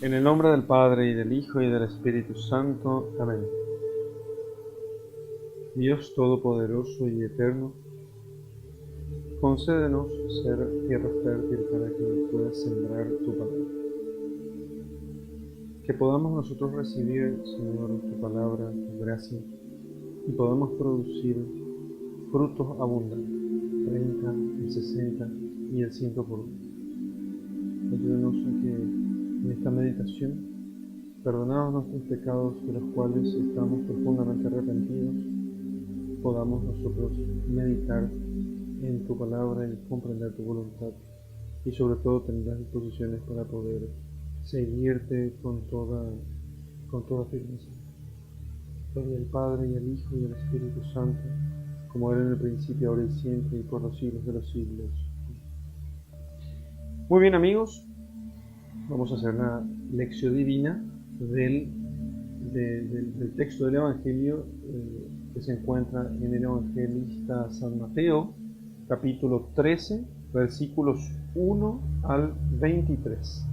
En el nombre del Padre, y del Hijo, y del Espíritu Santo. Amén. Dios Todopoderoso y Eterno, concédenos ser tierra fértil para que puedas sembrar tu palabra. Que podamos nosotros recibir, Señor, tu palabra, tu gracia, y podamos producir frutos abundantes, 30, el 60 y el 100 por uno. Ayúdenos a que en esta meditación, perdonados nuestros pecados de los cuales estamos profundamente arrepentidos, podamos nosotros meditar en tu palabra y comprender tu voluntad, y sobre todo tener las disposiciones para poder seguirte con toda firmeza. Gloria al Padre, y al Hijo, y al Espíritu Santo, como era en el principio, ahora y siempre, y por los siglos de los siglos. Muy bien, amigos, vamos a hacer la lección divina del texto del Evangelio que se encuentra en el Evangelista San Mateo, capítulo 13, versículos 1 al 23.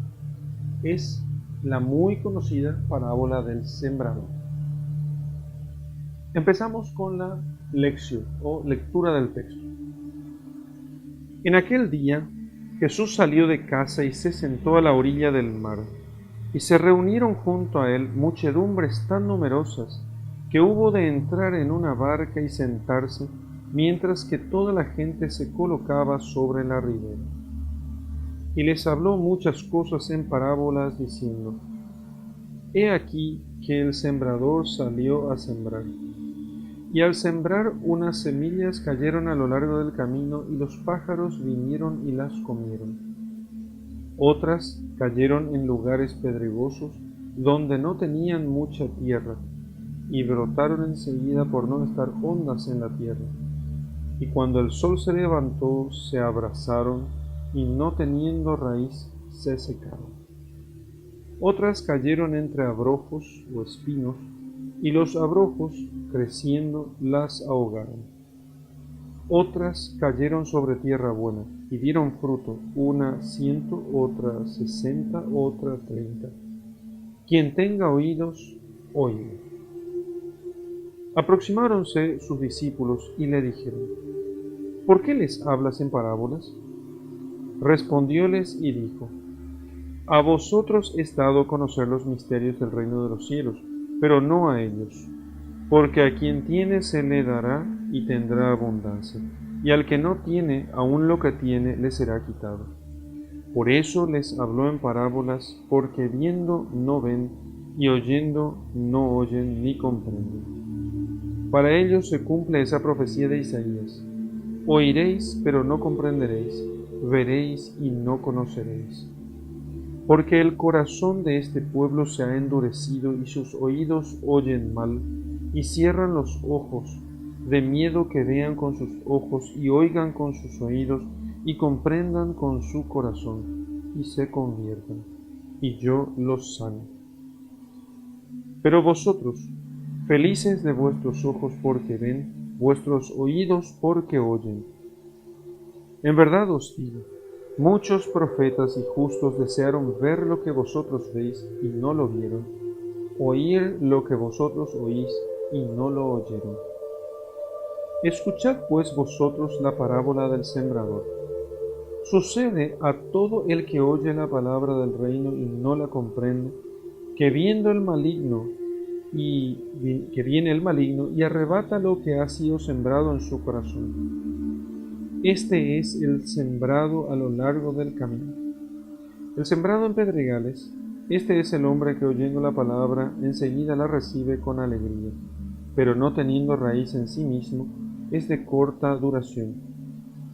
Es la muy conocida parábola del sembrador. Empezamos con la lección o lectura del texto. En aquel día, Jesús salió de casa y se sentó a la orilla del mar, y se reunieron junto a él muchedumbres tan numerosas que hubo de entrar en una barca y sentarse, mientras que toda la gente se colocaba sobre la ribera. Y les habló muchas cosas en parábolas, diciendo: He aquí que el sembrador salió a sembrar. Y al sembrar, unas semillas cayeron a lo largo del camino, y los pájaros vinieron y las comieron. Otras cayeron en lugares pedregosos, donde no tenían mucha tierra, y brotaron enseguida por no estar hondas en la tierra. Y cuando el sol se levantó, se abrasaron, y no teniendo raíz, se secaron. Otras cayeron entre abrojos o espinos, y los abrojos, creciendo, las ahogaron. Otras cayeron sobre tierra buena, y dieron fruto, una 100, otra 60, otra 30. Quien tenga oídos, oiga. Aproximáronse sus discípulos y le dijeron: ¿Por qué les hablas en parábolas? Respondióles y dijo: A vosotros es dado conocer los misterios del reino de los cielos, pero no a ellos. Porque a quien tiene se le dará y tendrá abundancia, y al que no tiene, aun lo que tiene le será quitado. Por eso les habló en parábolas, porque viendo no ven, y oyendo no oyen ni comprenden. Para ellos se cumple esa profecía de Isaías: Oiréis, pero no comprenderéis, veréis y no conoceréis. Porque el corazón de este pueblo se ha endurecido, y sus oídos oyen mal, y cierran los ojos, de miedo que vean con sus ojos, y oigan con sus oídos, y comprendan con su corazón, y se conviertan, y yo los sane. Pero vosotros, felices de vuestros ojos porque ven, vuestros oídos porque oyen. En verdad os digo, muchos profetas y justos desearon ver lo que vosotros veis y no lo vieron, oír lo que vosotros oís y no lo oyeron. Escuchad pues vosotros la parábola del sembrador. Sucede a todo el que oye la palabra del reino y no la comprende, que viene el maligno y arrebata lo que ha sido sembrado en su corazón. Este es el sembrado a lo largo del camino. El sembrado en pedregales, este es el hombre que oyendo la palabra enseguida la recibe con alegría, pero no teniendo raíz en sí mismo, es de corta duración.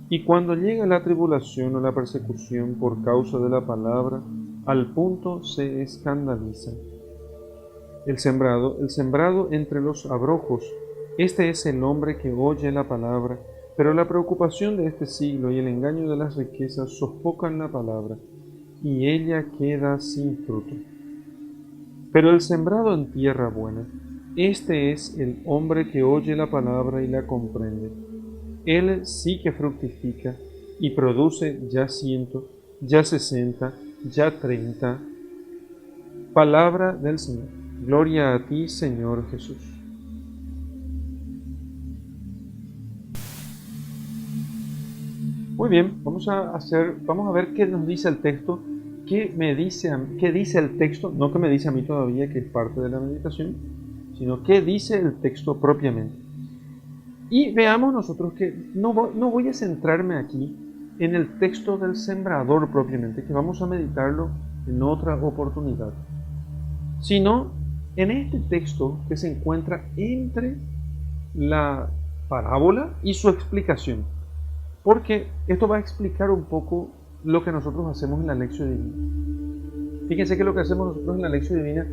Y cuando llega la tribulación o la persecución por causa de la palabra, al punto se escandaliza. El sembrado entre los abrojos, este es el hombre que oye la palabra, pero la preocupación de este siglo y el engaño de las riquezas sofocan la palabra, y ella queda sin fruto. Pero el sembrado en tierra buena, este es el hombre que oye la palabra y la comprende. Él sí que fructifica y produce ya 100, ya 60, ya 30. Palabra del Señor. Gloria a ti, Señor Jesús. Muy bien, vamos a ver qué nos dice el texto, qué dice el texto, no que me dice a mí todavía, que es parte de la meditación, sino qué dice el texto propiamente. Y veamos nosotros que no voy a centrarme aquí en el texto del sembrador propiamente, que vamos a meditarlo en otra oportunidad, sino en este texto que se encuentra entre la parábola y su explicación, porque esto va a explicar un poco lo que nosotros hacemos en la lección divina. Fíjense que lo que hacemos nosotros en la lección divina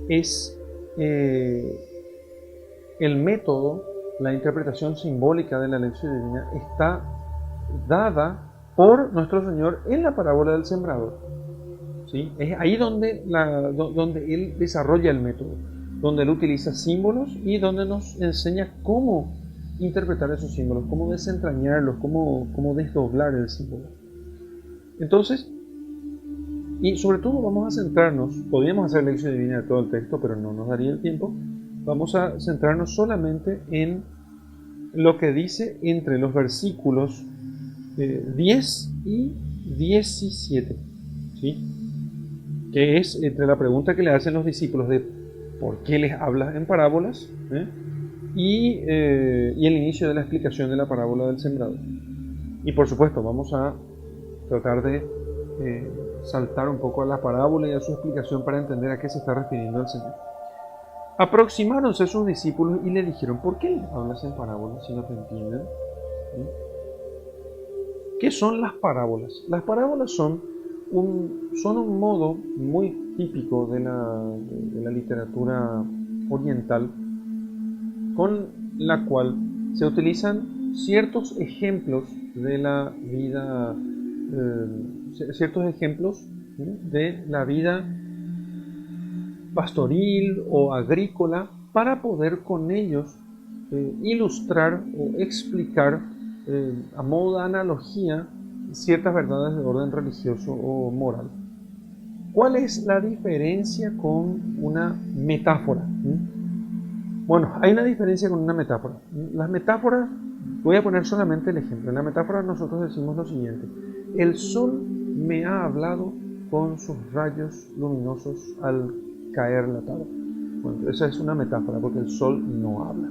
es el método, la interpretación simbólica de la lección divina está dada por nuestro Señor en la parábola del sembrador. ¿Sí? Es ahí donde Él desarrolla el método, donde Él utiliza símbolos y donde nos enseña cómo interpretar esos símbolos, cómo desentrañarlos, cómo desdoblar el símbolo. Entonces, y sobre todo vamos a centrarnos, podríamos hacer lección divina de todo el texto, pero no nos daría el tiempo, vamos a centrarnos solamente en lo que dice entre los versículos 10 y 17, ¿sí? Que es entre la pregunta que le hacen los discípulos de por qué les habla en parábolas, y el inicio de la explicación de la parábola del sembrador. Y por supuesto vamos a tratar de saltar un poco a la parábola y a su explicación para entender a qué se está refiriendo el Señor. Aproximáronse sus discípulos y le dijeron: ¿por qué les hablas en parábolas si no te entienden? ¿Sí? ¿Qué son las parábolas? Las parábolas son un modo muy típico de la literatura oriental, con la cual se utilizan ciertos ejemplos de la vida, de la vida pastoril o agrícola, para poder con ellos ilustrar o explicar a modo de analogía ciertas verdades de orden religioso o moral. ¿Cuál es la diferencia con una metáfora? Bueno, hay una diferencia con una metáfora. Las metáforas, voy a poner solamente el ejemplo. En la metáfora nosotros decimos lo siguiente: el sol me ha hablado con sus rayos luminosos al caer la tarde. Bueno, esa es una metáfora porque el sol no habla.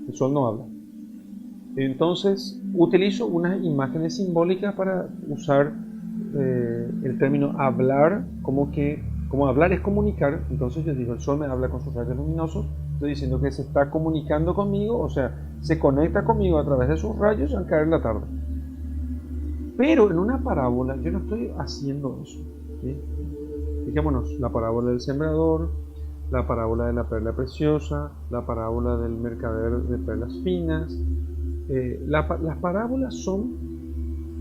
El sol no habla. Entonces, utilizo unas imágenes simbólicas para usar el término hablar, como hablar es comunicar. Entonces yo digo, el sol me habla con sus rayos luminosos, estoy diciendo que se está comunicando conmigo, o sea, se conecta conmigo a través de sus rayos al caer la tarde. Pero en una parábola yo no estoy haciendo eso, ¿sí? Fijémonos, la parábola del sembrador, la parábola de la perla preciosa, la parábola del mercader de perlas finas, las parábolas son,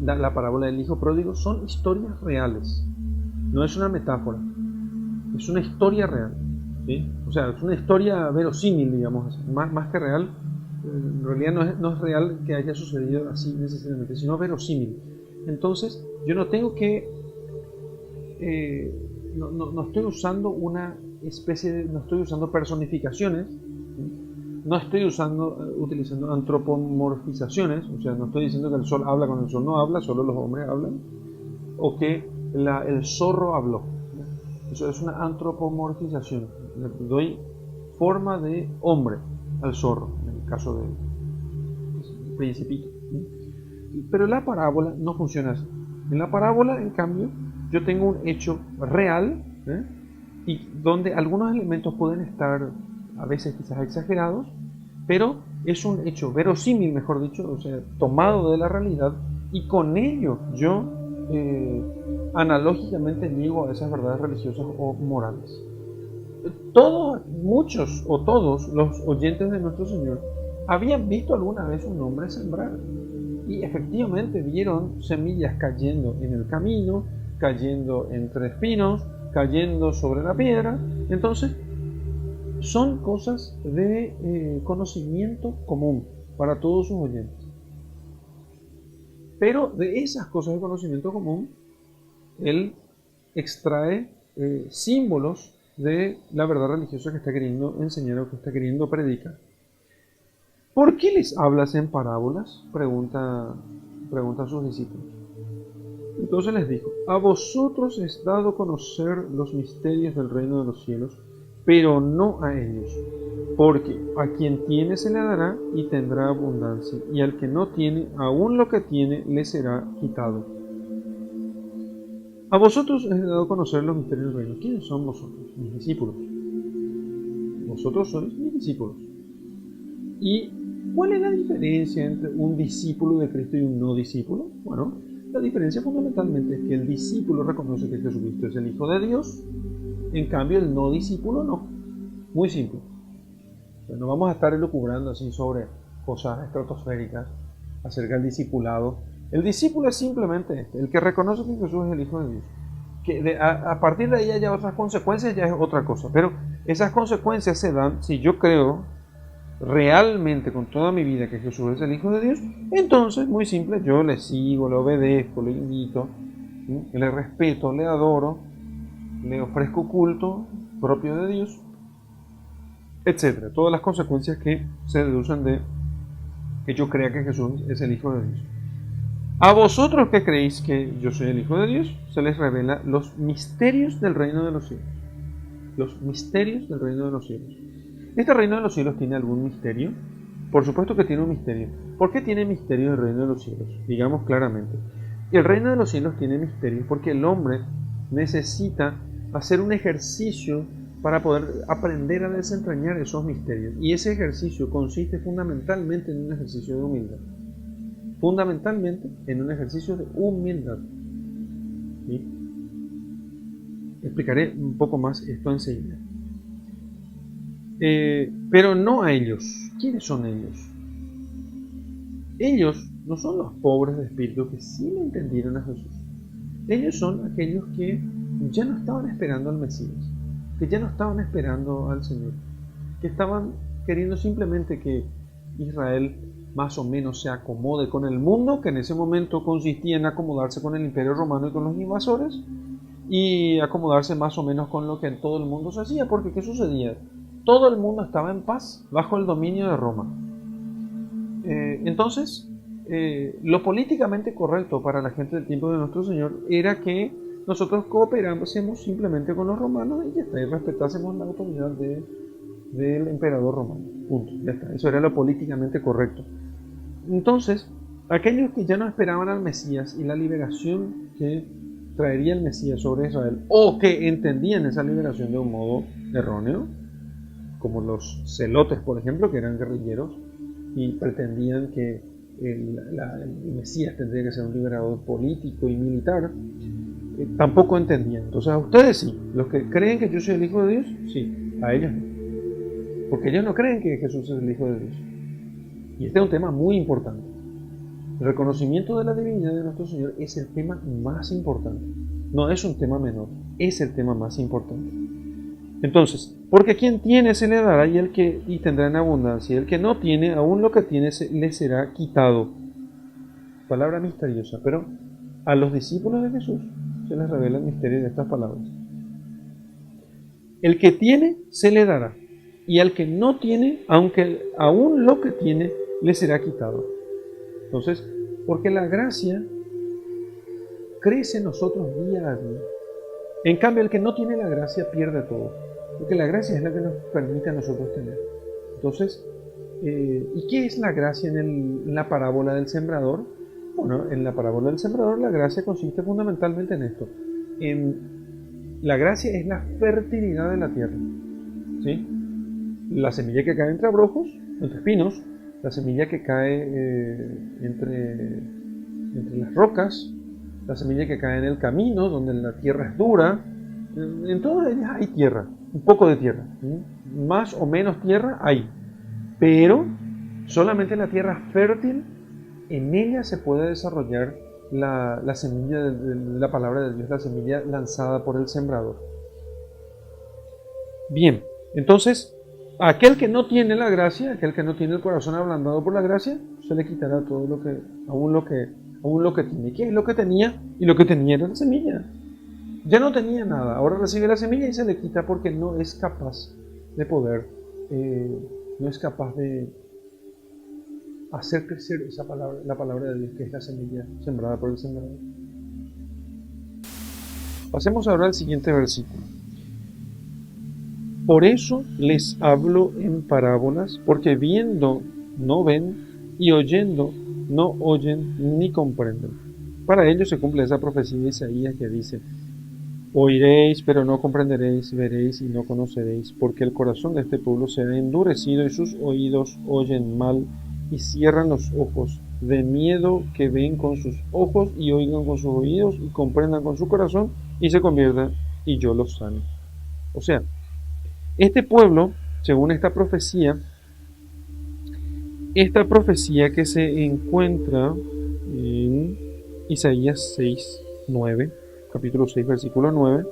la parábola del hijo pródigo, son historias reales, no es una metáfora, es una historia real, ¿sí? O sea, es una historia verosímil, digamos, más que real. En realidad no es real que haya sucedido así necesariamente, sino verosímil. Entonces, yo no tengo que, no estoy usando no estoy usando personificaciones, no estoy utilizando antropomorfizaciones, o sea, no estoy diciendo que el sol habla cuando el sol no habla, solo los hombres hablan, o que el zorro habló. Eso es una antropomorfización. Le doy forma de hombre al zorro, en el caso del Principito. Pero la parábola no funciona así. En la parábola, en cambio, yo tengo un hecho real, y donde algunos elementos pueden estar a veces quizás exagerados, pero es un hecho verosímil, mejor dicho, o sea, tomado de la realidad, y con ello yo analógicamente llego a esas verdades religiosas o morales. Muchos o todos los oyentes de nuestro Señor habían visto alguna vez un hombre sembrar, y efectivamente vieron semillas cayendo en el camino, cayendo entre espinos, cayendo sobre la piedra. Entonces, son cosas de conocimiento común para todos sus oyentes. Pero de esas cosas de conocimiento común, él extrae símbolos de la verdad religiosa que está queriendo enseñar o que está queriendo predicar. ¿Por qué les hablas en parábolas? Pregunta a sus discípulos. Entonces les dijo: a vosotros es dado conocer los misterios del reino de los cielos, pero no a ellos. Porque a quien tiene se le dará y tendrá abundancia, y al que no tiene, aún lo que tiene le será quitado. A vosotros es dado conocer los misterios del reino. ¿Quiénes son vosotros? Mis discípulos. Vosotros sois mis discípulos. ¿Y cuál es la diferencia entre un discípulo de Cristo y un no discípulo? Bueno, la diferencia fundamentalmente es que el discípulo reconoce que Jesucristo es el Hijo de Dios, en cambio el no discípulo no. Muy simple. No vamos a estar elucubrando así sobre cosas estratosféricas acerca del discipulado. El discípulo es simplemente el que reconoce que Jesús es el Hijo de Dios. Que a partir de ahí haya otras consecuencias ya es otra cosa, pero esas consecuencias se dan si yo creo realmente con toda mi vida que Jesús es el Hijo de Dios. Entonces, muy simple, yo le sigo, le obedezco, le invito, le respeto, le adoro, le ofrezco culto propio de Dios, etcétera. Todas las consecuencias que se deducen de que yo crea que Jesús es el Hijo de Dios. A vosotros que creéis que yo soy el Hijo de Dios, se les revela los misterios del reino de los cielos. Los misterios del reino de los cielos. ¿Este reino de los cielos tiene algún misterio? Por supuesto que tiene un misterio. ¿Por qué tiene misterio el reino de los cielos? Digamos claramente. El reino de los cielos tiene misterio porque el hombre necesita hacer un ejercicio para poder aprender a desentrañar esos misterios. Y ese ejercicio consiste fundamentalmente en un ejercicio de humildad. Fundamentalmente en un ejercicio de humildad. ¿Sí? Explicaré un poco más esto enseguida. Pero no a ellos. ¿Quiénes son ellos? Ellos no son los pobres de espíritu que sí le entendieron a Jesús. Ellos son aquellos que ya no estaban esperando al Mesías, que ya no estaban esperando al Señor, que estaban queriendo simplemente que Israel más o menos se acomode con el mundo, que en ese momento consistía en acomodarse con el Imperio Romano y con los invasores, y acomodarse más o menos con lo que en todo el mundo se hacía, porque ¿qué sucedía? Todo el mundo estaba en paz bajo el dominio de Roma. Entonces, lo políticamente correcto para la gente del tiempo de nuestro Señor era que nosotros cooperásemos simplemente con los romanos y ya está, y respetásemos la autoridad del emperador romano. Punto, ya está. Eso era lo políticamente correcto. Entonces, aquellos que ya no esperaban al Mesías y la liberación que traería el Mesías sobre Israel, o que entendían esa liberación de un modo erróneo, como los celotes, por ejemplo, que eran guerrilleros y pretendían que el Mesías tendría que ser un liberador político y militar, tampoco entendían. Entonces, a ustedes sí, los que creen que yo soy el Hijo de Dios, sí, a ellos no, porque ellos no creen que Jesús es el Hijo de Dios. Y este es un tema muy importante. El reconocimiento de la divinidad de nuestro Señor es el tema más importante. No es un tema menor, es el tema más importante. Entonces, porque quien tiene se le dará y tendrá en abundancia, y el que no tiene, aún lo que tiene le será quitado. Palabra misteriosa, pero a los discípulos de Jesús se les revela el misterio de estas palabras. El que tiene se le dará, y al que no tiene, aún lo que tiene le será quitado. Entonces, porque la gracia crece en nosotros día a día. En cambio, el que no tiene la gracia pierde todo, porque la gracia es la que nos permite a nosotros tener. Entonces, ¿y qué es la gracia en la parábola del sembrador? Bueno, en la parábola del sembrador la gracia consiste fundamentalmente en esto. La gracia es la fertilidad de la tierra, ¿sí? La semilla que cae entre abrojos, entre espinos, la semilla que cae entre las rocas, la semilla que cae en el camino, donde la tierra es dura. En todas ellas hay tierra, un poco de tierra, más o menos tierra hay, pero solamente en la tierra fértil, en ella se puede desarrollar la semilla de la palabra de Dios, la semilla lanzada por el sembrador. Bien, entonces, a aquel que no tiene la gracia, aquel que no tiene el corazón ablandado por la gracia, se le quitará todo aún lo que tiene. ¿Qué es lo que tenía? Y lo que tenía era la semilla. Ya no tenía nada, ahora recibe la semilla y se le quita porque no es capaz de poder, no es capaz de hacer crecer esa palabra, la palabra de Dios, que es la semilla sembrada por el sembrador. Pasemos ahora al siguiente versículo. Por eso les hablo en parábolas, porque viendo no ven y oyendo no oyen ni comprenden. Para ellos se cumple esa profecía de Isaías que dice: oiréis, pero no comprenderéis, veréis y no conoceréis, porque el corazón de este pueblo se ha endurecido y sus oídos oyen mal y cierran los ojos, de miedo que ven con sus ojos y oigan con sus oídos y comprendan con su corazón y se conviertan y yo los sane. O sea, este pueblo, según esta profecía que se encuentra en Isaías 6, 9, capítulo 6, versículo 9,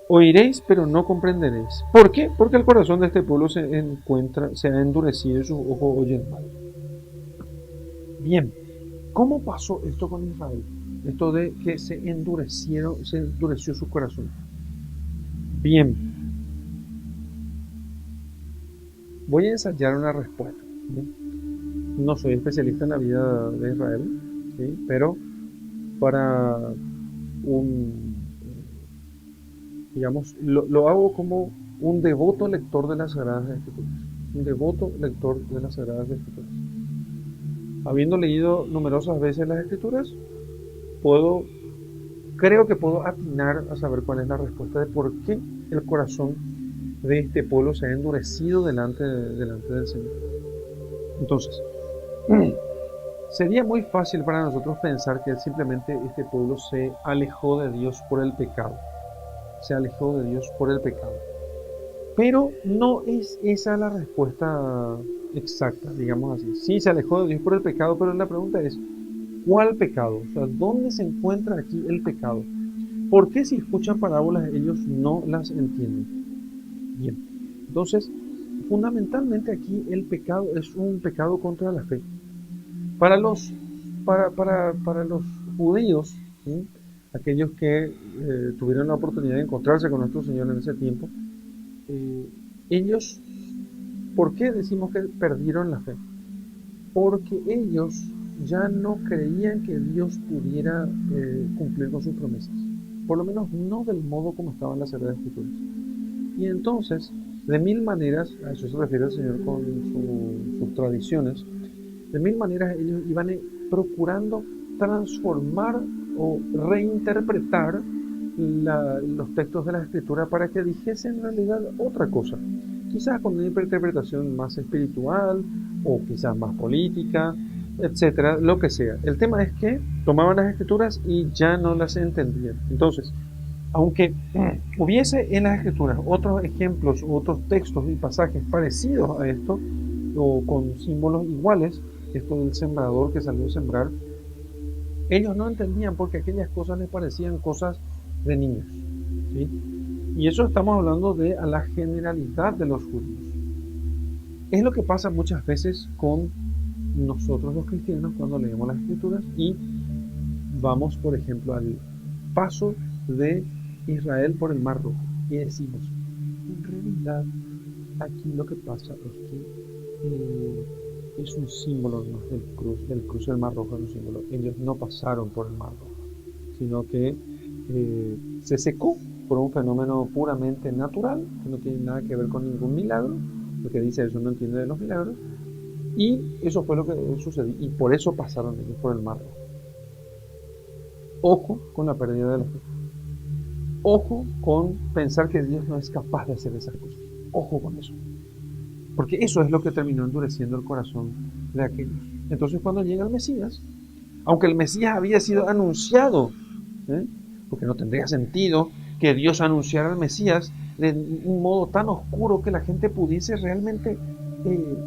oiréis pero no comprenderéis. ¿Por qué? Porque el corazón de este pueblo se ha endurecido y sus ojos oyen mal. Bien, ¿cómo pasó esto con Israel? Esto de que se endureció su corazón. Bien, voy a ensayar una respuesta. No soy especialista en la vida de Israel, ¿sí? Pero para digamos, lo hago como un devoto lector de las Sagradas Escrituras. Un devoto lector de las Sagradas Escrituras. Habiendo leído numerosas veces las Escrituras, creo que puedo atinar a saber cuál es la respuesta de por qué el corazón de este pueblo se ha endurecido delante del Señor. Entonces, sería muy fácil para nosotros pensar que simplemente este pueblo se alejó de Dios por el pecado. Se alejó de Dios por el pecado. Pero no es esa la respuesta exacta, digamos así. Sí, se alejó de Dios por el pecado, pero la pregunta es, ¿cuál pecado? O sea, ¿dónde se encuentra aquí el pecado? ¿Por qué si escuchan parábolas ellos no las entienden? Bien, entonces, fundamentalmente aquí el pecado es un pecado contra la fe. Para los judíos, ¿sí?, aquellos que tuvieron la oportunidad de encontrarse con nuestro Señor en ese tiempo, ellos, ¿por qué decimos que perdieron la fe? Porque ellos ya no creían que Dios pudiera cumplir con sus promesas, por lo menos no del modo como estaban las Sagradas Escrituras. Y entonces, de mil maneras, a eso se refiere el Señor con sus tradiciones, de mil maneras ellos iban procurando transformar o reinterpretar los textos de la Escritura para que dijesen en realidad otra cosa, quizás con una interpretación más espiritual o quizás más política, etcétera, lo que sea. El tema es que tomaban las Escrituras y ya no las entendían. Entonces, aunque hubiese en las Escrituras otros ejemplos, otros textos y pasajes parecidos a esto, o con símbolos iguales, esto del sembrador que salió a sembrar, ellos no entendían porque aquellas cosas les parecían cosas de niños, ¿sí? Y eso estamos hablando de a la generalidad de los judíos. Es lo que pasa muchas veces con nosotros los cristianos cuando leemos las Escrituras y vamos, por ejemplo, al paso de Israel por el Mar Rojo y decimos, en realidad aquí lo que pasa es que es un símbolo más del cruce del Mar Rojo, es un símbolo. Ellos no pasaron por el Mar Rojo, sino que se secó por un fenómeno puramente natural, que no tiene nada que ver con ningún milagro, porque dice eso no entiende de los milagros, y eso fue lo que sucedió, y por eso pasaron ellos por el Mar Rojo. Ojo con la pérdida de la fe. Ojo con pensar que Dios no es capaz de hacer esas cosas. Ojo con eso. Porque eso es lo que terminó endureciendo el corazón de aquellos. Entonces cuando llega el Mesías, aunque el Mesías había sido anunciado, porque no tendría sentido que Dios anunciara al Mesías de un modo tan oscuro que la gente pudiese realmente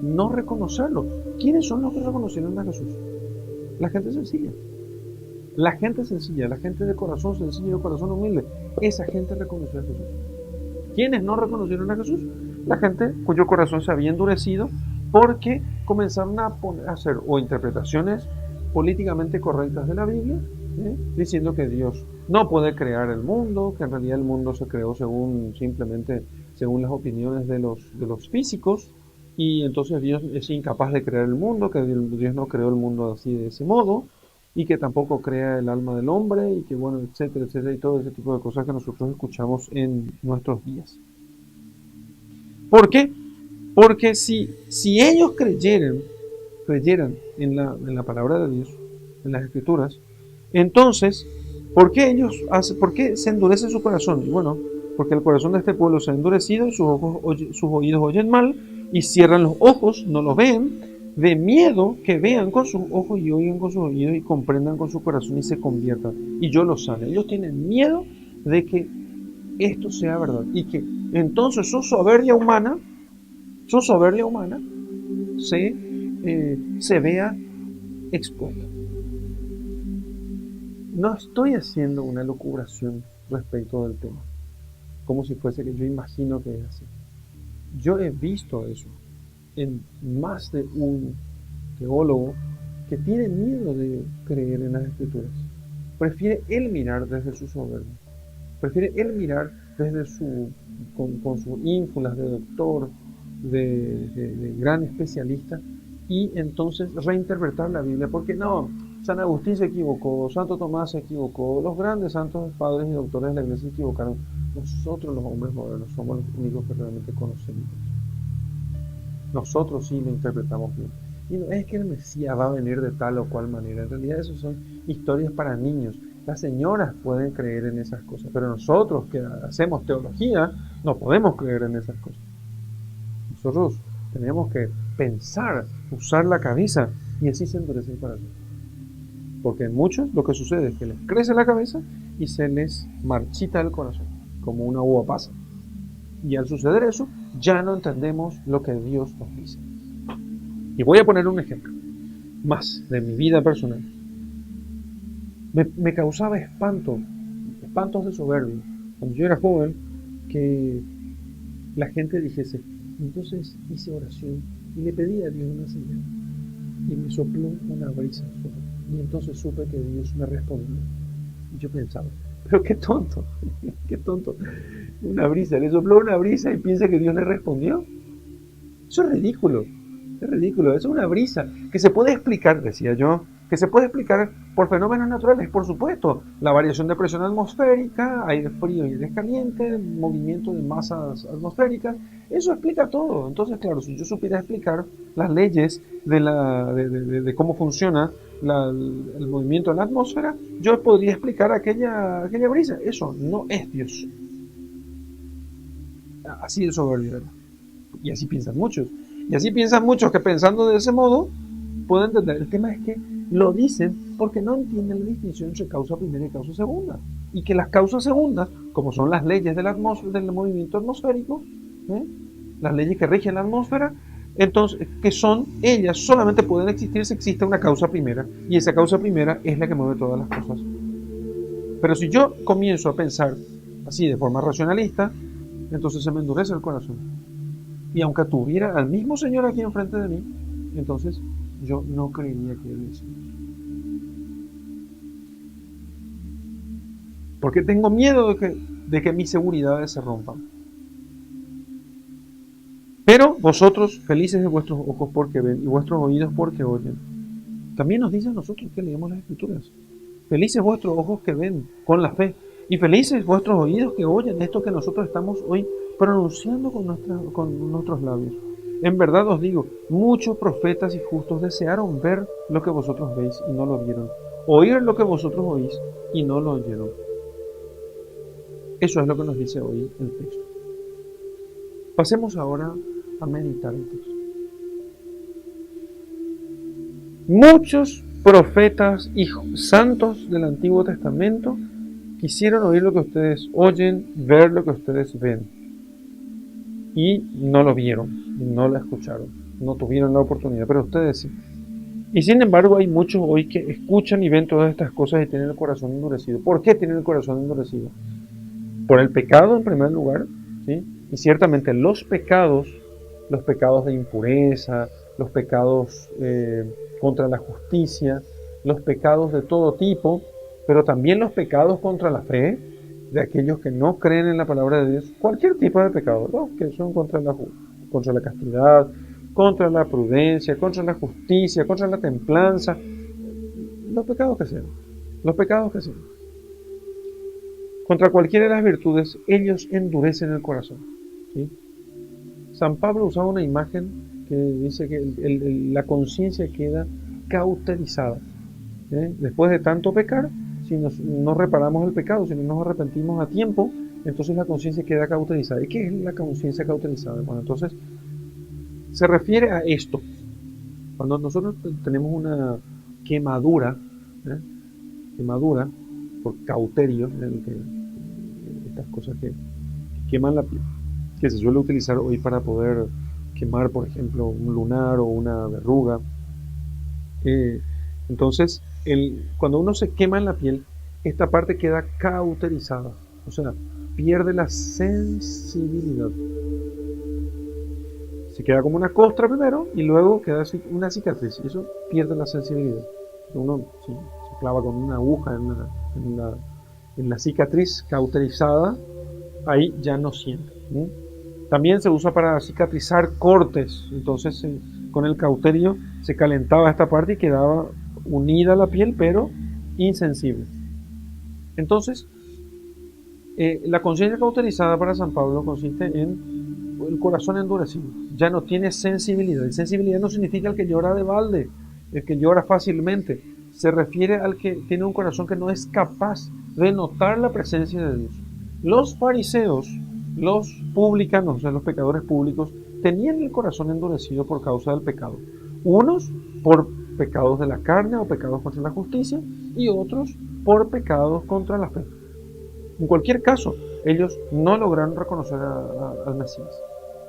no reconocerlo. ¿Quiénes son los que reconocieron a Jesús? La gente sencilla. La gente sencilla, la gente de corazón sencillo, de corazón humilde. Esa gente reconoció a Jesús. ¿Quiénes no reconocieron a Jesús? La gente cuyo corazón se había endurecido porque comenzaron a hacer o interpretaciones políticamente correctas de la Biblia diciendo que Dios no puede crear el mundo, que en realidad el mundo se creó simplemente según las opiniones de los físicos, y entonces Dios es incapaz de crear el mundo, que Dios no creó el mundo así de ese modo, y que tampoco crea el alma del hombre, y que bueno, etcétera, etcétera, y todo ese tipo de cosas que nosotros escuchamos en nuestros días. ¿Por qué? Porque si ellos creyeran en la palabra de Dios, en las escrituras, entonces, ¿por qué se endurece su corazón? Y bueno, porque el corazón de este pueblo se ha endurecido, sus oídos oyen mal, y cierran los ojos, no los ven, de miedo que vean con sus ojos y oigan con sus oídos y comprendan con su corazón y se conviertan. Y yo los sane. Ellos tienen miedo de que esto sea verdad y que entonces su soberbia humana se vea expuesta. No estoy haciendo una elucubración respecto del tema, como si fuese que yo imagino que es así. Yo he visto eso en más de un teólogo que tiene miedo de creer en las escrituras. Prefiere él mirar desde su soberbia. Prefiere él mirar desde con sus ínfulas de doctor, de gran especialista, y entonces reinterpretar la Biblia, porque no, San Agustín se equivocó, Santo Tomás se equivocó, los grandes santos padres y doctores de la iglesia se equivocaron. Nosotros los hombres modernos somos los únicos que realmente conocemos. Nosotros sí lo interpretamos bien. Y no es que el Mesías va a venir de tal o cual manera, en realidad eso son historias para niños. Las señoras pueden creer en esas cosas, pero nosotros que hacemos teología no podemos creer en esas cosas. Nosotros tenemos que pensar, usar la cabeza, y así se endurece el corazón. Porque en muchos lo que sucede es que les crece la cabeza y se les marchita el corazón, como una uva pasa. Y al suceder eso, ya no entendemos lo que Dios nos dice. Y voy a poner un ejemplo más de mi vida personal. Me causaba espantos de soberbia, cuando yo era joven, que la gente dijese. Entonces hice oración y le pedí a Dios una señal, y me sopló una brisa suave, y entonces supe que Dios me respondió. Y yo pensaba, pero qué tonto, qué tonto, una brisa, le sopló una brisa y piensa que Dios le respondió. Eso es ridículo, eso es una brisa que se puede explicar, decía yo, que se puede explicar por fenómenos naturales, por supuesto, la variación de presión atmosférica, aire frío y aire caliente, movimiento de masas atmosféricas, eso explica todo. Entonces, claro, si yo supiera explicar las leyes de cómo funciona el movimiento de la atmósfera, yo podría explicar aquella brisa. Eso no es Dios. Así de soberbio era. Y así piensan muchos. Y así piensan muchos que pensando de ese modo pueden entender. El tema es que lo dicen porque no entienden la distinción entre causa primera y causa segunda. Y que las causas segundas, como son las leyes de la atmósfera, del movimiento atmosférico, las leyes que rigen la atmósfera, entonces, que son ellas, solamente pueden existir si existe una causa primera. Y esa causa primera es la que mueve todas las cosas. Pero si yo comienzo a pensar así de forma racionalista, entonces se me endurece el corazón. Y aunque tuviera al mismo Señor aquí enfrente de mí, entonces yo no creería que Él es Dios. Porque tengo miedo de que mis seguridades se rompan. Pero vosotros, felices de vuestros ojos porque ven y vuestros oídos porque oyen. También nos dice a nosotros que leemos las Escrituras. Felices vuestros ojos que ven con la fe. Y felices vuestros oídos que oyen esto que nosotros estamos hoy pronunciando con nuestros labios. En verdad os digo, muchos profetas y justos desearon ver lo que vosotros veis y no lo vieron, oír lo que vosotros oís y no lo oyeron. Eso es lo que nos dice hoy el texto. Pasemos ahora a meditar el texto. Muchos profetas y santos del Antiguo Testamento quisieron oír lo que ustedes oyen, ver lo que ustedes ven. Y no lo vieron, no lo escucharon, no tuvieron la oportunidad, pero ustedes sí. Y sin embargo hay muchos hoy que escuchan y ven todas estas cosas y tienen el corazón endurecido. ¿Por qué tienen el corazón endurecido? Por el pecado en primer lugar, ¿sí? Y ciertamente los pecados de impureza, los pecados contra la justicia, los pecados de todo tipo, pero también los pecados contra la fe de aquellos que no creen en la palabra de Dios, cualquier tipo de pecado, ¿no? Que son contra la castidad, contra la prudencia, contra la justicia, contra la templanza, los pecados que sean, los pecados que sean. Contra cualquiera de las virtudes, ellos endurecen el corazón. ¿Sí? San Pablo usaba una imagen que dice que la conciencia queda cauterizada. Después de tanto pecar, si no reparamos el pecado, si no nos arrepentimos a tiempo, entonces la conciencia queda cauterizada. ¿Y qué es la conciencia cauterizada? Bueno, entonces se refiere a esto. Cuando nosotros tenemos una quemadura, quemadura por cauterio, estas cosas que queman la piel, que se suele utilizar hoy para poder quemar, por ejemplo, un lunar o una verruga. Entonces, cuando uno se quema en la piel, esta parte queda cauterizada, o sea, pierde la sensibilidad. Se queda como una costra primero y luego queda una cicatriz, y eso pierde la sensibilidad. Uno se clava con una aguja en la cicatriz cauterizada, ahí ya no siente. También se usa para cicatrizar cortes, entonces con el cauterio se calentaba esta parte y quedaba unida a la piel, pero insensible. Entonces, la conciencia cauterizada para San Pablo consiste en el corazón endurecido, ya no tiene sensibilidad. Y sensibilidad no significa el que llora de balde, el que llora fácilmente. Se refiere al que tiene un corazón que no es capaz de notar la presencia de Dios. Los fariseos, los publicanos, o sea, los pecadores públicos, tenían el corazón endurecido por causa del pecado. Unos por pecados de la carne o pecados contra la justicia, y otros por pecados contra la fe. En cualquier caso, ellos no lograron reconocer al Mesías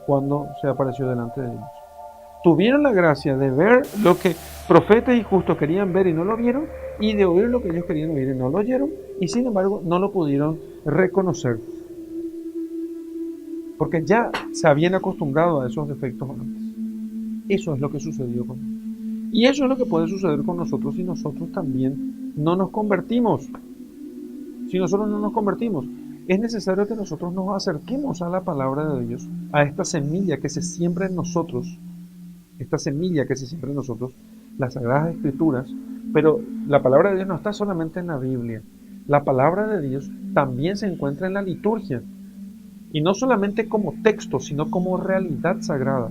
cuando se apareció delante de ellos. Tuvieron la gracia de ver lo que profetas y justos querían ver y no lo vieron, y de oír lo que ellos querían oír y no lo oyeron, y sin embargo no lo pudieron reconocer, porque ya se habían acostumbrado a esos defectos antes. Eso es lo que sucedió con ellos. Y eso es lo que puede suceder con nosotros si nosotros también no nos convertimos. Si nosotros no nos convertimos, es necesario que nosotros nos acerquemos a la palabra de Dios, a esta semilla que se siembra en nosotros, las Sagradas Escrituras. Pero la palabra de Dios no está solamente en la Biblia. La palabra de Dios también se encuentra en la liturgia. Y no solamente como texto, sino como realidad sagrada.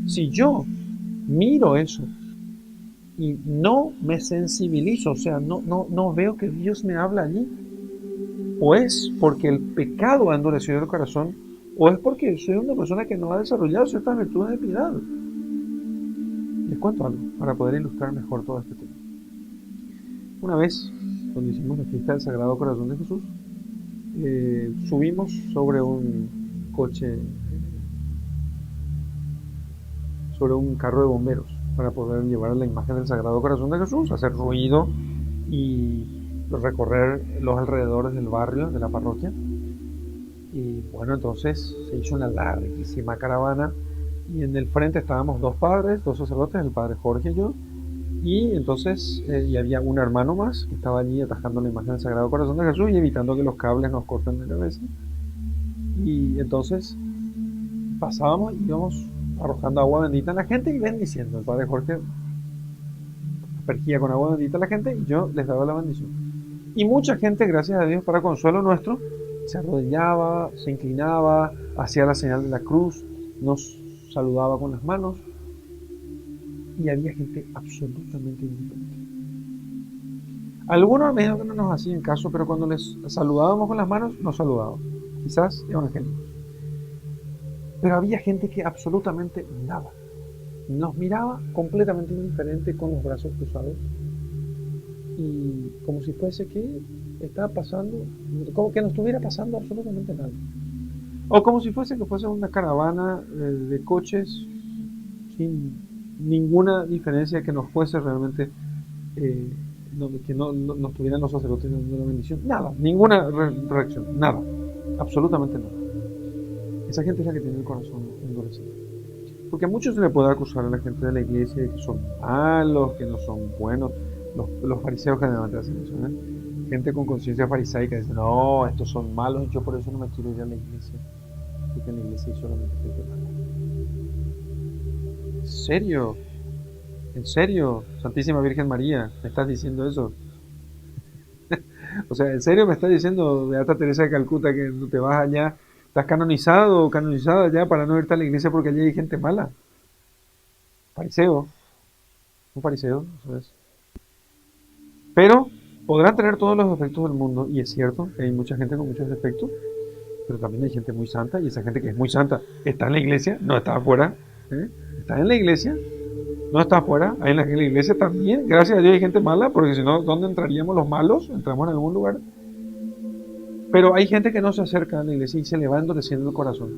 Si yo miro eso y no me sensibilizo, o sea, no veo que Dios me habla allí, o es porque el pecado ha endurecido el corazón, o es porque soy una persona que no ha desarrollado ciertas virtudes de piedad. Les cuento algo para poder ilustrar mejor todo este tema. Una vez, cuando hicimos la fiesta del Sagrado Corazón de Jesús, subimos sobre un coche, sobre un carro de bomberos, para poder llevar la imagen del Sagrado Corazón de Jesús, hacer ruido y recorrer los alrededores del barrio, de la parroquia. Y bueno, entonces se hizo una larguísima caravana, y en el frente estábamos dos padres, dos sacerdotes, el padre Jorge y yo, y entonces y había un hermano más que estaba allí atajando la imagen del Sagrado Corazón de Jesús y evitando que los cables nos corten la cabeza. Y entonces pasábamos y íbamos arrojando agua bendita a la gente y bendiciendo. El padre Jorge aspergía con agua bendita a la gente y yo les daba la bendición. Y mucha gente, gracias a Dios, para consuelo nuestro, se arrodillaba, se inclinaba, hacía la señal de la cruz, nos saludaba con las manos, y había gente absolutamente indiferente. Algunos medio que no nos hacían caso, pero cuando les saludábamos con las manos, nos saludaban, quizás evangélicos. Pero había gente que absolutamente nada, nos miraba completamente indiferente, con los brazos cruzados, y como si fuese que estaba pasando, como que no estuviera pasando absolutamente nada, o como si fuese una caravana de coches sin ninguna diferencia, que nos fuese realmente que no estuvieran los sacerdotes dando la bendición, nada, ninguna reacción, nada, absolutamente nada. Esa gente es la que tiene el corazón endurecido. Porque a muchos se le puede acusar a la gente de la iglesia de que son malos, que no son buenos. Los fariseos generalmente hacen eso, ¿eh? Gente con conciencia farisaica dice, no, estos son malos, yo por eso no me quiero ir a la iglesia, porque en la iglesia hay solamente gente mala. ¿En serio? ¿En serio? Santísima Virgen María, ¿me estás diciendo eso? O sea, ¿en serio me estás diciendo, Beata Teresa de Calcuta, que no te vas allá, estás canonizado o canonizada ya para no irte a la iglesia porque allí hay gente mala? Fariseo, un fariseo, eso es. Pero podrán tener todos los defectos del mundo, y es cierto que hay mucha gente con muchos defectos, pero también hay gente muy santa, y esa gente que es muy santa está en la iglesia, no está afuera, ¿eh? Está en la iglesia, no está afuera, ahí en la iglesia también, gracias a Dios hay gente mala, porque si no, ¿dónde entraríamos los malos? Entramos en algún lugar. Pero hay gente que no se acerca a la iglesia y se le va endureciendo el corazón.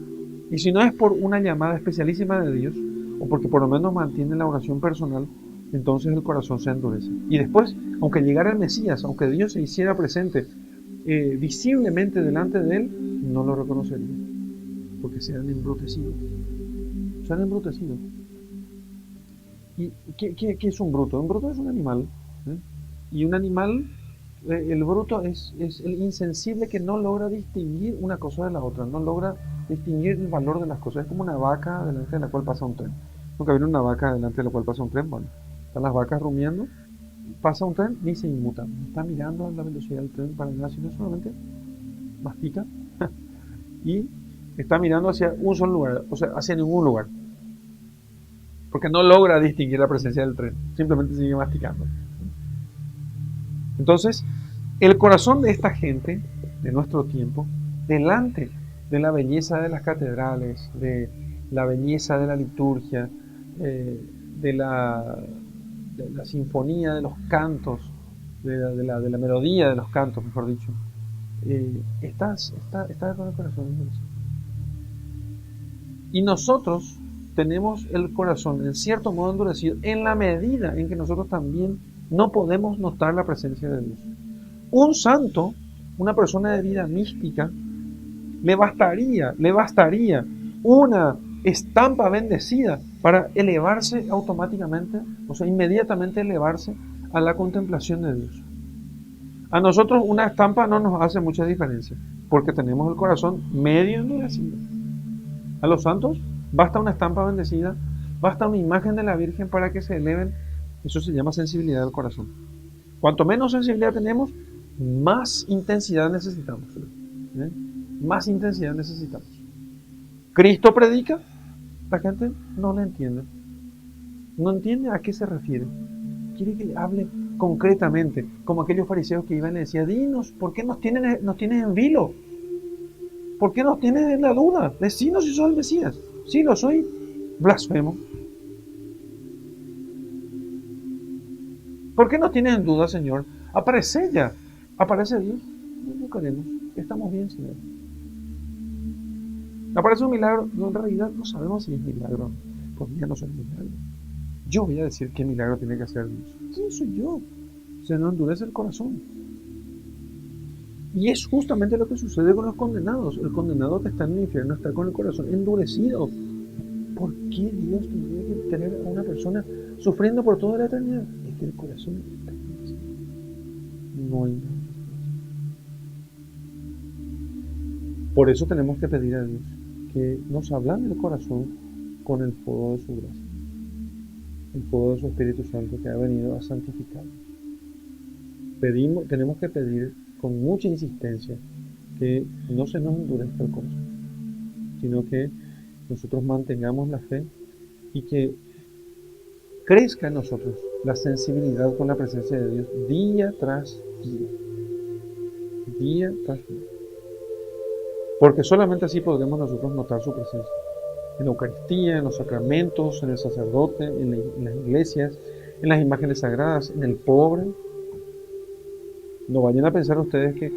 Y si no es por una llamada especialísima de Dios, o porque por lo menos mantiene la oración personal, entonces el corazón se endurece. Y después, aunque llegara el Mesías, aunque Dios se hiciera presente visiblemente delante de él, no lo reconocería, porque se han embrutecido. Se han embrutecido. ¿Y qué es un bruto? Un bruto es un animal. ¿Eh? Y un animal, el bruto es el insensible que no logra distinguir una cosa de la otra, no logra distinguir el valor de las cosas. Es como una vaca delante de la cual pasa un tren. Nunca viene una vaca delante de la cual pasa un tren. Bueno, están las vacas rumiando, pasa un tren, ni se inmuta. Está mirando a la velocidad del tren para nada, sino solamente mastica y está mirando hacia un solo lugar, o sea, hacia ningún lugar. Porque no logra distinguir la presencia del tren, simplemente sigue masticando. Entonces, el corazón de esta gente, de nuestro tiempo, delante de la belleza de las catedrales, de la belleza de la liturgia, de la sinfonía de los cantos, de la melodía de los cantos, mejor dicho, está con el corazón endurecido. Y nosotros tenemos el corazón en cierto modo endurecido en la medida en que nosotros también no podemos notar la presencia de Dios. Un santo, una persona de vida mística, le bastaría una estampa bendecida para elevarse automáticamente, o sea, inmediatamente elevarse a la contemplación de Dios. A nosotros una estampa no nos hace mucha diferencia, porque tenemos el corazón medio endurecido. A los santos basta una estampa bendecida, basta una imagen de la Virgen para que se eleven. Eso se llama sensibilidad del corazón. Cuanto menos sensibilidad tenemos, más intensidad necesitamos. ¿Eh? Más intensidad necesitamos. Cristo predica, la gente no le entiende. No entiende a qué se refiere. Quiere que le hable concretamente, como aquellos fariseos que iban y le decían, dinos, ¿por qué nos tienes en vilo? ¿Por qué nos tienes en la duda? Decinos si sos el Mesías. Sí, lo soy. Blasfemo. ¿Por qué nos tienes en duda, Señor? Aparece ya. Aparece Dios. No queremos. Estamos bien, Señor. Aparece un milagro. No, en realidad no sabemos si es milagro. Pues ya no soy milagro. Yo voy a decir qué milagro tiene que hacer Dios. ¿Quién soy yo? Se nos endurece el corazón. Y es justamente lo que sucede con los condenados. El condenado que está en el infierno está con el corazón endurecido. ¿Por qué Dios tendría que tener a una persona sufriendo por toda la eternidad? Es que el corazón está endurecido. No hay nada. Por eso tenemos que pedir a Dios que nos ablande el corazón con el fuego de su gracia, el fuego de su Espíritu Santo que ha venido a santificar. Tenemos que pedir con mucha insistencia que no se nos endurezca el corazón, sino que nosotros mantengamos la fe y que crezca en nosotros la sensibilidad con la presencia de Dios día tras día. Día tras día. Porque solamente así podremos nosotros notar su presencia. En la Eucaristía, en los sacramentos, en el sacerdote, en las iglesias, en las imágenes sagradas, en el pobre. No vayan a pensar ustedes que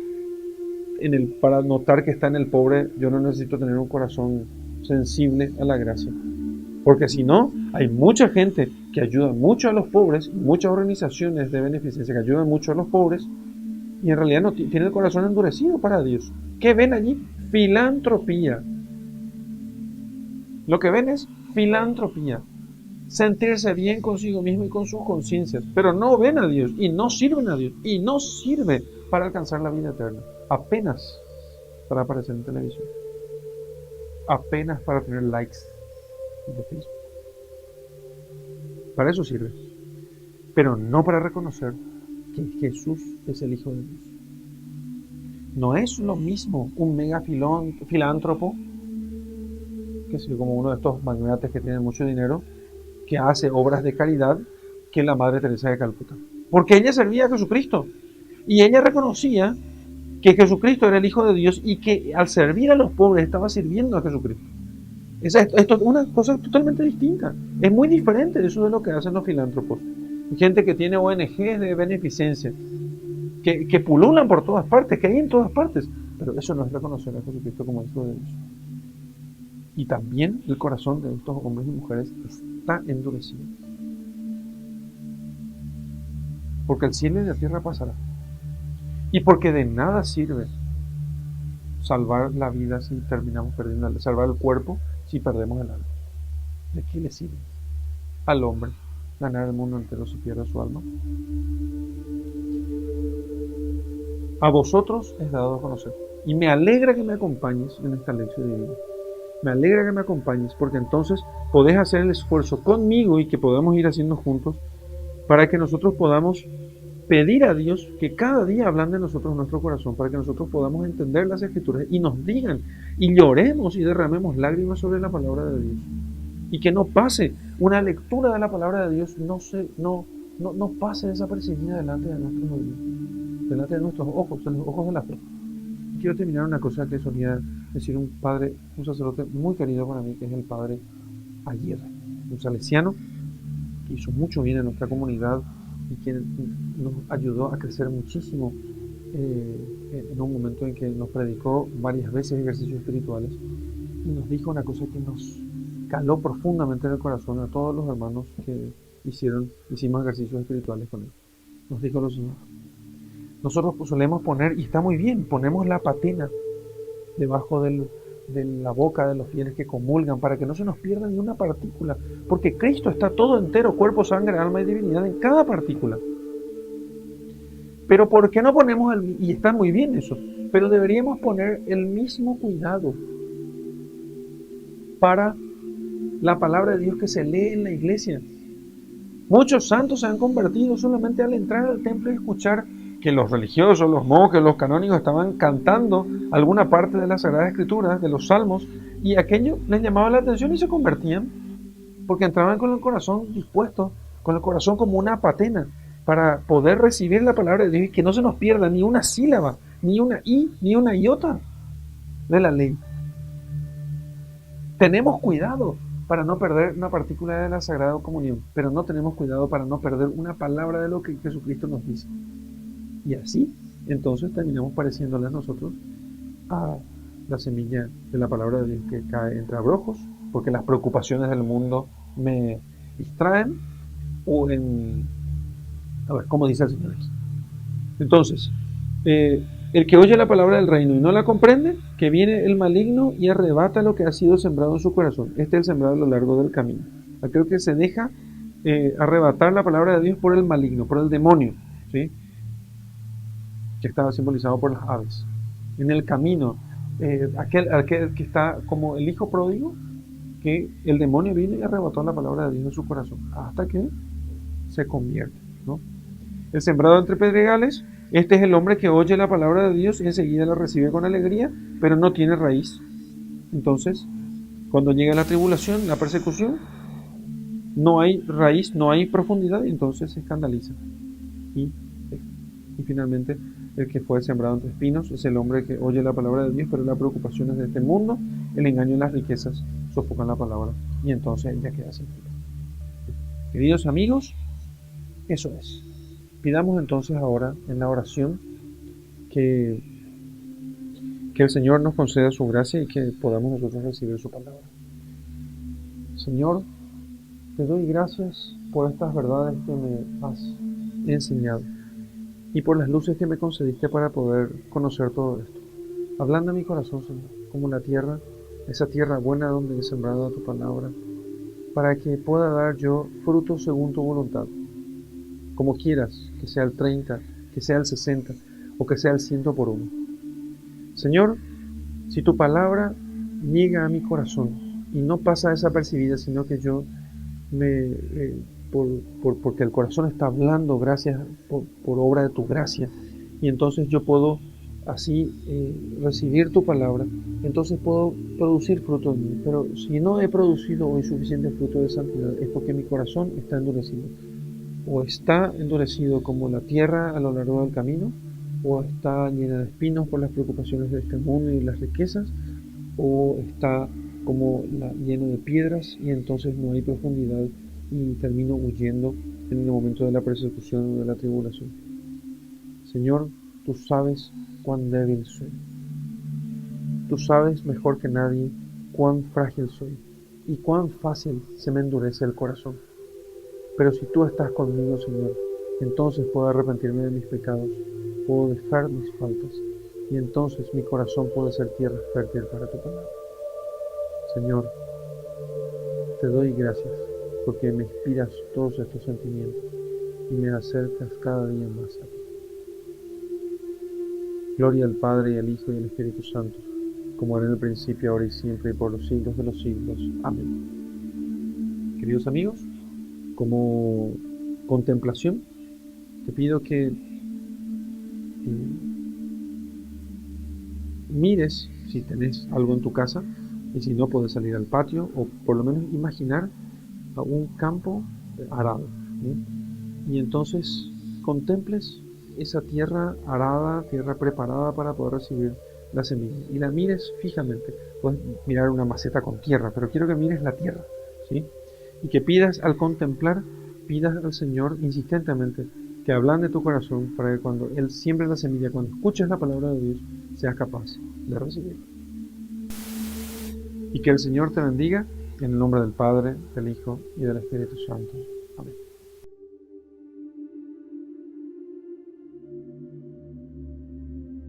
para notar que está en el pobre, yo no necesito tener un corazón sensible a la gracia. Porque si no, hay mucha gente que ayuda mucho a los pobres, muchas organizaciones de beneficencia que ayudan mucho a los pobres, y en realidad no tiene el corazón endurecido para Dios. ¿Qué ven allí? Filantropía. Lo que ven es filantropía. sentirse bien consigo mismo y con sus conciencias, pero no ven a Dios y no sirven a Dios y no sirve para alcanzar la vida eterna, apenas para aparecer en televisión, apenas para tener likes de Facebook. Para eso sirve, pero no para reconocer que Jesús es el Hijo de Dios. No es lo mismo un mega filántropo, que es como uno de estos magnates que tienen mucho dinero, que hace obras de caridad, que la Madre Teresa de Calcuta. Porque ella servía a Jesucristo. Y ella reconocía que Jesucristo era el Hijo de Dios y que al servir a los pobres estaba sirviendo a Jesucristo. Esto es una cosa totalmente distinta. Es muy diferente de eso de lo que hacen los filántropos. Gente que tiene ONGs de beneficencia, que pululan por todas partes, que hay en todas partes. Pero eso no es reconocer a Jesucristo como Hijo de Dios. Y también el corazón de estos hombres y mujeres está endurecido. Porque el cielo y la tierra pasará. Y porque de nada sirve salvar la vida si terminamos perdiendo, salvar el cuerpo si perdemos el alma. ¿De qué le sirve al hombre ganar el mundo entero si pierde su alma? A vosotros es dado a conocer. Y me alegra que me acompañes en esta lección divina. Me alegra que me acompañes, porque entonces podés hacer el esfuerzo conmigo y que podamos ir haciendo juntos para que nosotros podamos pedir a Dios que cada día hablan de nosotros nuestro corazón, para que nosotros podamos entender las Escrituras y nos digan, y lloremos y derramemos lágrimas sobre la palabra de Dios. Y que no pase una lectura de la palabra de Dios, no pase desapercibida delante de nuestros oídos, delante de nuestros ojos, en los ojos de la fe. Quiero terminar una cosa que solía decir un padre, un sacerdote muy querido para mí, que es el padre Aguirre, un salesiano que hizo mucho bien en nuestra comunidad y que nos ayudó a crecer muchísimo en un momento en que nos predicó varias veces ejercicios espirituales y nos dijo una cosa que nos caló profundamente en el corazón a todos los hermanos que hicimos ejercicios espirituales con él. Nos dijo lo siguiente: nosotros solemos poner, y está muy bien, ponemos la patena debajo de la boca de los fieles que comulgan para que no se nos pierda ni una partícula, porque Cristo está todo entero, cuerpo, sangre, alma y divinidad en cada partícula. Pero ¿por qué no ponemos y está muy bien eso, pero deberíamos poner el mismo cuidado para la palabra de Dios que se lee en la iglesia? Muchos santos se han convertido solamente al entrar al templo y escuchar que los religiosos, los monjes, los canónigos estaban cantando alguna parte de la Sagrada Escritura, de los Salmos, y aquello les llamaba la atención y se convertían, porque entraban con el corazón dispuesto, con el corazón como una patena, para poder recibir la palabra de Dios y que no se nos pierda ni una sílaba, ni una i, ni una iota de la ley. Tenemos cuidado para no perder una partícula de la Sagrada Comunión, pero no tenemos cuidado para no perder una palabra de lo que Jesucristo nos dice. Y así, entonces, terminamos pareciéndole a nosotros a la semilla de la palabra de Dios que cae entre abrojos, porque las preocupaciones del mundo me distraen, o a ver, ¿cómo dice el Señor aquí? Entonces, el que oye la palabra del reino y no la comprende, que viene el maligno y arrebata lo que ha sido sembrado en su corazón. Este es el sembrado a lo largo del camino. Aquel que se deja arrebatar la palabra de Dios por el maligno, por el demonio, ¿sí?, que estaba simbolizado por las aves. En el camino, aquel que está como el hijo pródigo, que el demonio vino y arrebató la palabra de Dios en su corazón, hasta que se convierte, ¿no? El sembrado entre pedregales, este es el hombre que oye la palabra de Dios y enseguida la recibe con alegría, pero no tiene raíz. Entonces, cuando llega la tribulación, la persecución, no hay raíz, no hay profundidad, y entonces se escandaliza. Y finalmente, el que fue sembrado entre espinos es el hombre que oye la palabra de Dios, pero las preocupaciones de este mundo, el engaño y las riquezas sofocan la palabra, y entonces ella queda sin vida. Queridos amigos, eso es. Pidamos entonces ahora en la oración que el Señor nos conceda su gracia y que podamos nosotros recibir su palabra. Señor, te doy gracias por estas verdades que me has enseñado y por las luces que me concediste para poder conocer todo esto. Ablanda mi corazón, Señor, como la tierra, esa tierra buena donde he sembrado tu palabra, para que pueda dar yo fruto según tu voluntad. Como quieras, que sea el 30, que sea el 60 o que sea el 100 por uno. Señor, si tu palabra llega a mi corazón y no pasa desapercibida, sino que yo porque el corazón está hablando gracias por obra de tu gracia, y entonces yo puedo así recibir tu palabra, entonces puedo producir fruto en mí. Pero si no he producido hoy suficiente fruto de santidad, es porque mi corazón está endurecido. O está endurecido como la tierra a lo largo del camino, o está llena de espinos por las preocupaciones de este mundo y las riquezas, o está como lleno de piedras y entonces no hay profundidad y termino huyendo en el momento de la persecución o de la tribulación. Señor, tú sabes cuán débil soy. Tú sabes mejor que nadie cuán frágil soy y cuán fácil se me endurece el corazón. Pero si tú estás conmigo, Señor, entonces puedo arrepentirme de mis pecados, puedo dejar mis faltas y entonces mi corazón puede ser tierra fértil para tu palabra. Señor, te doy gracias porque me inspiras todos estos sentimientos y me acercas cada día más a ti. Gloria al Padre, y al Hijo, y al Espíritu Santo, como era en el principio, ahora y siempre, y por los siglos de los siglos. Amén. Queridos amigos, como contemplación, te pido que mires si tenés algo en tu casa, y si no, puedes salir al patio, o por lo menos imaginar un campo arado, ¿sí? Y entonces contemples esa tierra arada, tierra preparada para poder recibir la semilla, y la mires fijamente. Puedes mirar una maceta con tierra, pero quiero que mires la tierra, ¿sí? Y que pidas, al contemplar, pidas al Señor insistentemente que ablande tu corazón para que cuando Él siembre la semilla, cuando escuches la palabra de Dios, seas capaz de recibirla. Y que el Señor te bendiga en el nombre del Padre, del Hijo y del Espíritu Santo.